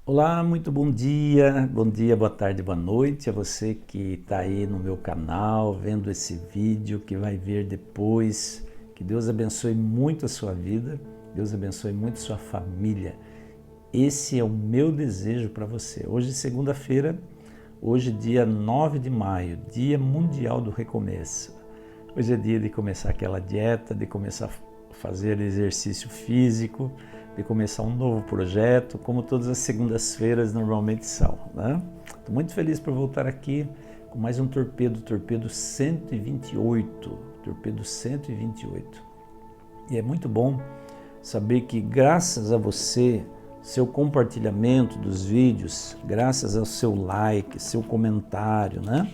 Olá, muito bom dia, boa tarde, boa noite a você que está aí no meu canal, vendo esse vídeo, que vai ver depois. Que Deus abençoe muito a sua vida, Deus abençoe muito a sua família. Esse é o meu desejo para você. Hoje, segunda-feira, hoje dia 9 de maio, Dia Mundial do Recomeço. Hoje é dia de começar aquela dieta, de começar a fazer exercício físico, de começar um novo projeto, como todas as segundas-feiras normalmente são, né? Estou muito feliz por voltar aqui com mais um torpedo 128, torpedo 128. E é muito bom saber que graças a você, seu compartilhamento dos vídeos, graças ao seu like, seu comentário, né?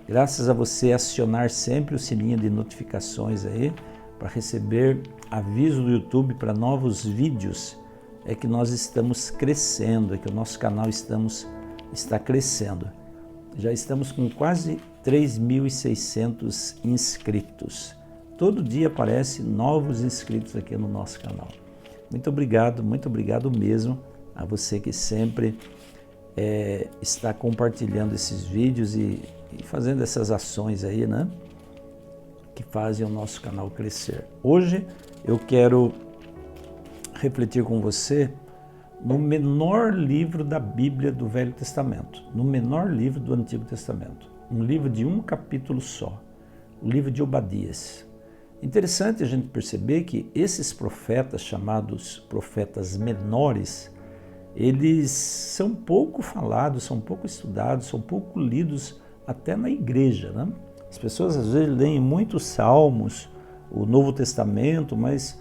Graças a você acionar sempre o sininho de notificações aí, para receber aviso do YouTube para novos vídeos, é que nós estamos crescendo, é que o nosso canal está crescendo. Já estamos com quase 3.600 inscritos. Todo dia aparecem novos inscritos aqui no nosso canal. Muito obrigado mesmo a você que sempre está compartilhando esses vídeos e fazendo essas ações aí, né? Que fazem o nosso canal crescer. Hoje eu quero refletir com você no menor livro da Bíblia do Velho Testamento, no menor livro do Antigo Testamento, um livro de um capítulo só, o livro de Obadias. Interessante a gente perceber que esses profetas, chamados profetas menores, eles são pouco falados, são pouco estudados, são pouco lidos até na igreja, né? As pessoas às vezes leem muitos salmos, o Novo Testamento, mas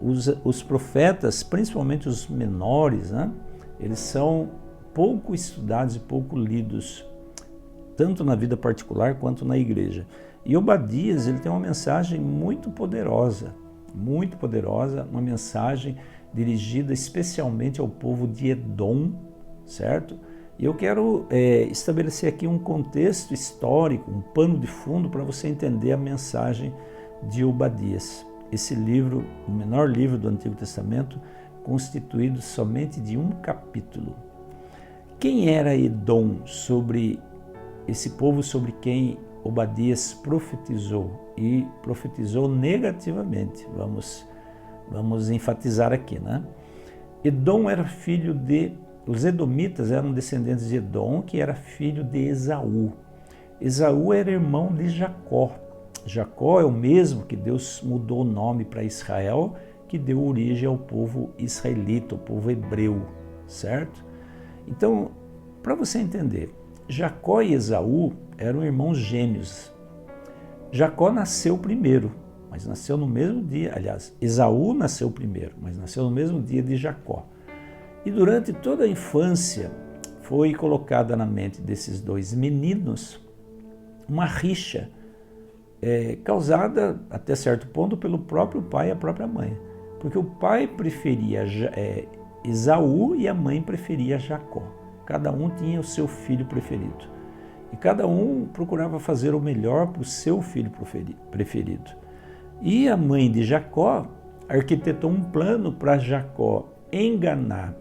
os profetas, principalmente os menores, né, eles são pouco estudados e pouco lidos, tanto na vida particular quanto na igreja. E Obadias, ele tem uma mensagem muito poderosa, uma mensagem dirigida especialmente ao povo de Edom, certo? E eu quero estabelecer aqui um contexto histórico, um pano de fundo para você entender a mensagem de Obadias. Esse livro, o menor livro do Antigo Testamento, constituído somente de um capítulo. Quem era Edom, sobre esse povo sobre quem Obadias profetizou? E profetizou negativamente, vamos enfatizar aqui, né? Edom era filho de... Os edomitas eram descendentes de Edom, que era filho de Esaú. Esaú era irmão de Jacó. Jacó é o mesmo que Deus mudou o nome para Israel, que deu origem ao povo israelita, ao povo hebreu, certo? Então, para você entender, Jacó e Esaú eram irmãos gêmeos. Jacó nasceu primeiro, mas nasceu no mesmo dia. Aliás, Esaú nasceu primeiro, mas nasceu no mesmo dia de Jacó. E durante toda a infância foi colocada na mente desses dois meninos uma rixa causada até certo ponto pelo próprio pai e a própria mãe. Porque o pai preferia Esaú e a mãe preferia Jacó. Cada um tinha o seu filho preferido. E cada um procurava fazer o melhor para o seu filho preferido. E a mãe de Jacó arquitetou um plano para Jacó enganar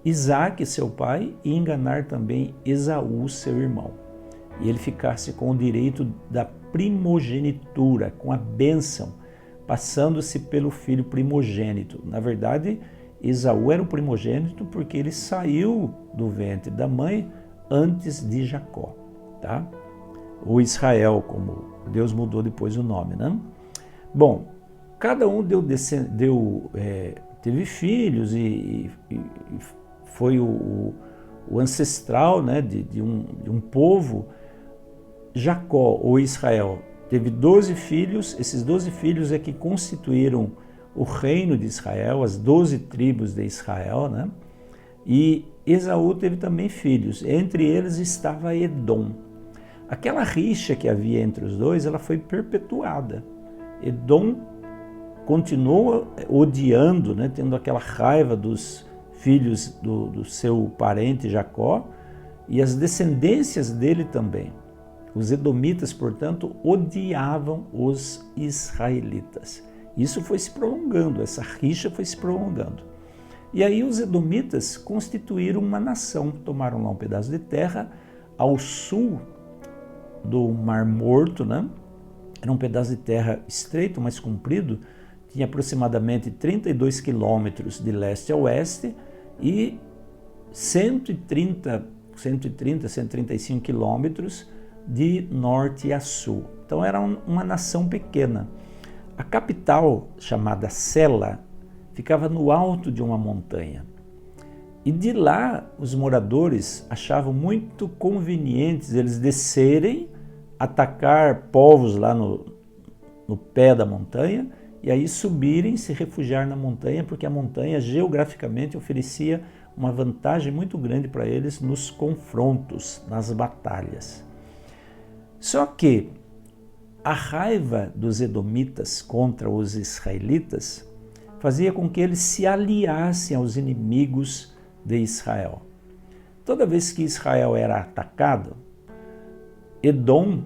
Isaac, seu pai, e enganar também Esaú, seu irmão. E ele ficasse com o direito da primogenitura, com a bênção, passando-se pelo filho primogênito. Na verdade, Esaú era o primogênito porque ele saiu do ventre da mãe antes de Jacó, tá? Ou Israel, como Deus mudou depois o nome, né? Bom, cada um teve filhos e foi o ancestral, né, de um povo. Jacó, ou Israel, teve 12 filhos. Esses 12 filhos é que constituíram o reino de Israel, as 12 tribos de Israel, né? E Esaú teve também filhos, entre eles estava Edom. Aquela rixa que havia entre os dois, ela foi perpetuada. Edom continuou odiando, né, tendo aquela raiva dos filhos do seu parente Jacó, e as descendências dele também. Os edomitas, portanto, odiavam os israelitas. Isso foi se prolongando, essa rixa foi se prolongando. E aí os edomitas constituíram uma nação, tomaram lá um pedaço de terra ao sul do Mar Morto, né? Era um pedaço de terra estreito, mas comprido, tinha aproximadamente 32 quilômetros de leste a oeste e 135 quilômetros de norte a sul. Então era uma nação pequena. A capital, chamada Sela, ficava no alto de uma montanha. E de lá os moradores achavam muito convenientes eles descerem, atacar povos lá no pé da montanha e aí subirem, se refugiar na montanha, porque a montanha geograficamente oferecia uma vantagem muito grande para eles nos confrontos, nas batalhas. Só que a raiva dos edomitas contra os israelitas fazia com que eles se aliassem aos inimigos de Israel. Toda vez que Israel era atacado, Edom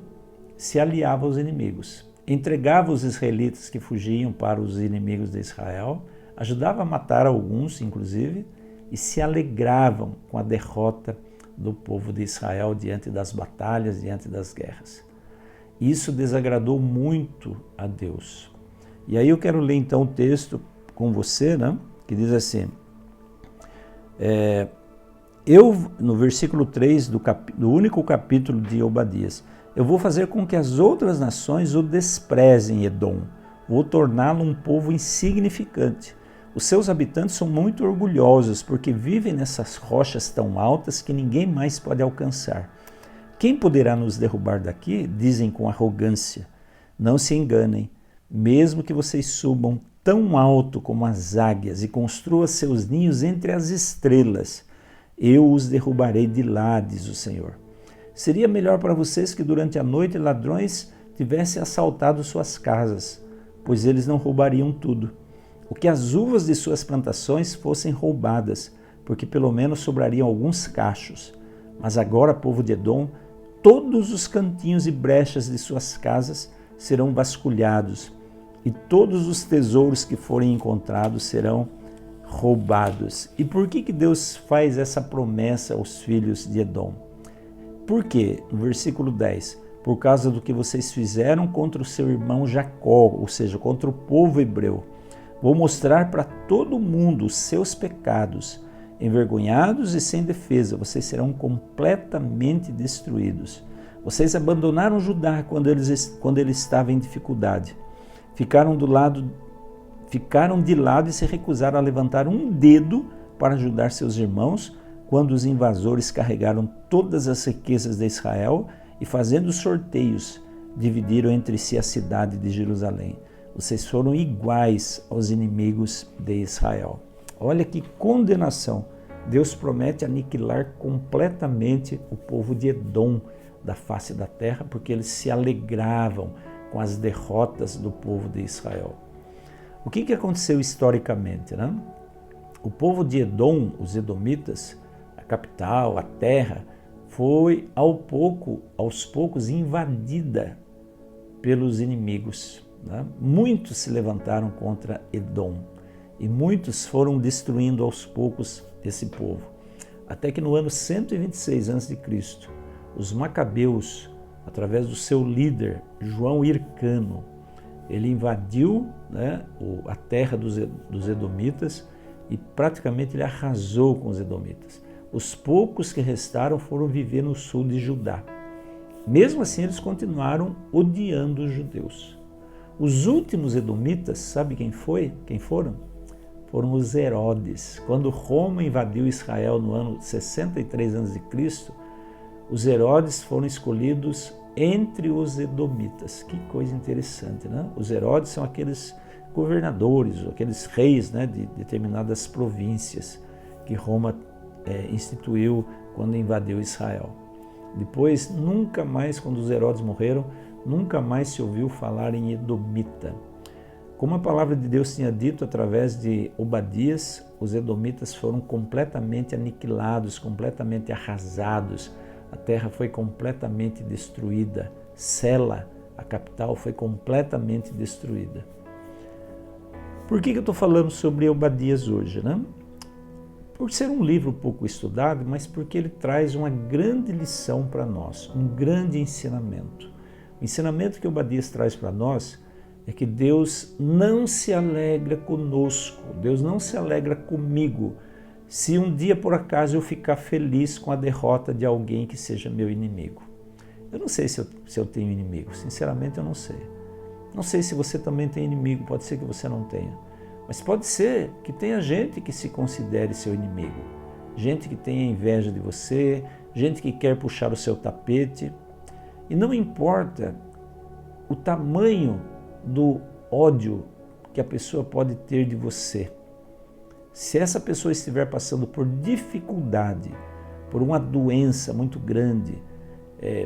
se aliava aos inimigos, entregava os israelitas que fugiam para os inimigos de Israel, ajudava a matar alguns, inclusive, e se alegravam com a derrota do povo de Israel diante das batalhas, diante das guerras. Isso desagradou muito a Deus. E aí eu quero ler então o texto com você, né, que diz assim, no versículo 3 do único capítulo de Obadias, eu vou fazer com que as outras nações o desprezem, Edom, vou torná-lo um povo insignificante. Os seus habitantes são muito orgulhosos porque vivem nessas rochas tão altas que ninguém mais pode alcançar. Quem poderá nos derrubar daqui? Dizem com arrogância. Não se enganem, mesmo que vocês subam tão alto como as águias e construam seus ninhos entre as estrelas, eu os derrubarei de lá, diz o Senhor. Seria melhor para vocês que durante a noite ladrões tivessem assaltado suas casas, pois eles não roubariam tudo. O que as uvas de suas plantações fossem roubadas, porque pelo menos sobrariam alguns cachos. Mas agora, povo de Edom, todos os cantinhos e brechas de suas casas serão vasculhados, e todos os tesouros que forem encontrados serão roubados. E por que Deus faz essa promessa aos filhos de Edom? Por quê? No versículo 10, por causa do que vocês fizeram contra o seu irmão Jacó, ou seja, contra o povo hebreu. Vou mostrar para todo mundo os seus pecados. Envergonhados e sem defesa, vocês serão completamente destruídos. Vocês abandonaram Judá quando ele estava em dificuldade. Ficaram de lado e se recusaram a levantar um dedo para ajudar seus irmãos quando os invasores carregaram todas as riquezas de Israel e, fazendo sorteios, dividiram entre si a cidade de Jerusalém. Vocês foram iguais aos inimigos de Israel. Olha que condenação. Deus promete aniquilar completamente o povo de Edom da face da terra, porque eles se alegravam com as derrotas do povo de Israel. O que aconteceu historicamente, né? O povo de Edom, os edomitas, a capital, a terra, foi aos poucos invadida pelos inimigos, né? Muitos se levantaram contra Edom e muitos foram destruindo aos poucos esse povo. Até que no ano 126 a.C., os macabeus, através do seu líder, João Hircano, ele invadiu, né, a terra dos edomitas e praticamente ele arrasou com os edomitas. Os poucos que restaram foram viver no sul de Judá. Mesmo assim, eles continuaram odiando os judeus. Os últimos edomitas, sabe quem foram? Foram os Herodes. Quando Roma invadiu Israel no ano 63 a.C., os Herodes foram escolhidos entre os edomitas. Que coisa interessante, né? Os Herodes são aqueles governadores, aqueles reis, né, de determinadas províncias que Roma instituiu quando invadiu Israel. Depois, nunca mais, quando os Herodes morreram, nunca mais se ouviu falar em edomita. Como a palavra de Deus tinha dito através de Obadias, os edomitas foram completamente aniquilados, completamente arrasados. A terra foi completamente destruída. Sela, a capital, foi completamente destruída. Por que eu estou falando sobre Obadias hoje, né? por ser um livro pouco estudado, mas porque ele traz uma grande lição para nós, um grande ensinamento. O ensinamento que Obadias traz para nós é que Deus não se alegra conosco, Deus não se alegra comigo, se um dia por acaso eu ficar feliz com a derrota de alguém que seja meu inimigo. Eu não sei se eu tenho inimigo, sinceramente eu não sei. Não sei se você também tem inimigo, pode ser que você não tenha. Mas pode ser que tenha gente que se considere seu inimigo. Gente que tenha inveja de você, gente que quer puxar o seu tapete. E não importa o tamanho do ódio que a pessoa pode ter de você. Se essa pessoa estiver passando por dificuldade, por uma doença muito grande,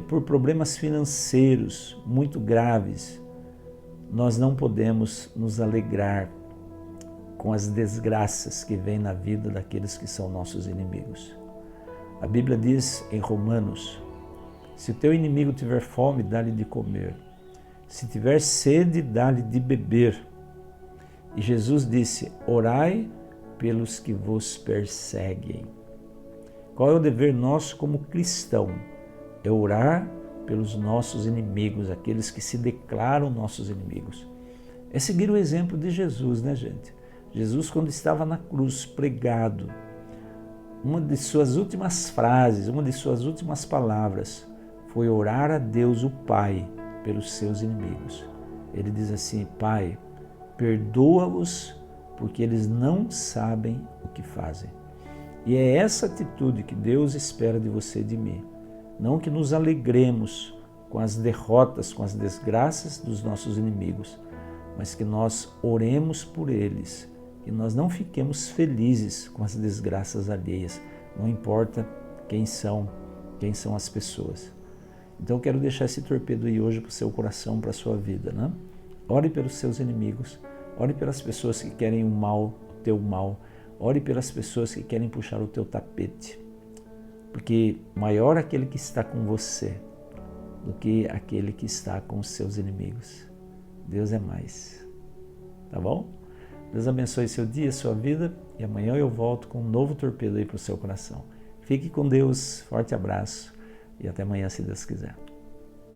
por problemas financeiros muito graves, nós não podemos nos alegrar com as desgraças que vêm na vida daqueles que são nossos inimigos. A Bíblia diz em Romanos: se o teu inimigo tiver fome, dá-lhe de comer. Se tiver sede, dá-lhe de beber. E Jesus disse: orai pelos que vos perseguem. Qual é o dever nosso como cristão? É orar pelos nossos inimigos, aqueles que se declaram nossos inimigos. É seguir o exemplo de Jesus, né, gente? Jesus, quando estava na cruz pregado, uma de suas últimas frases, uma de suas últimas palavras foi orar a Deus o Pai pelos seus inimigos. Ele diz assim: Pai, perdoa-os porque eles não sabem o que fazem. E é essa atitude que Deus espera de você e de mim. Não que nos alegremos com as derrotas, com as desgraças dos nossos inimigos, mas que nós oremos por eles, que nós não fiquemos felizes com as desgraças alheias, não importa quem são as pessoas. Então eu quero deixar esse torpedo aí hoje para o seu coração, para a sua vida, né? Ore pelos seus inimigos, ore pelas pessoas que querem o mal, o teu mal, ore pelas pessoas que querem puxar o teu tapete, porque maior aquele que está com você do que aquele que está com os seus inimigos. Deus é mais, tá bom? Deus abençoe seu dia, sua vida, e amanhã eu volto com um novo torpedo aí para o seu coração. Fique com Deus, forte abraço e até amanhã, se Deus quiser.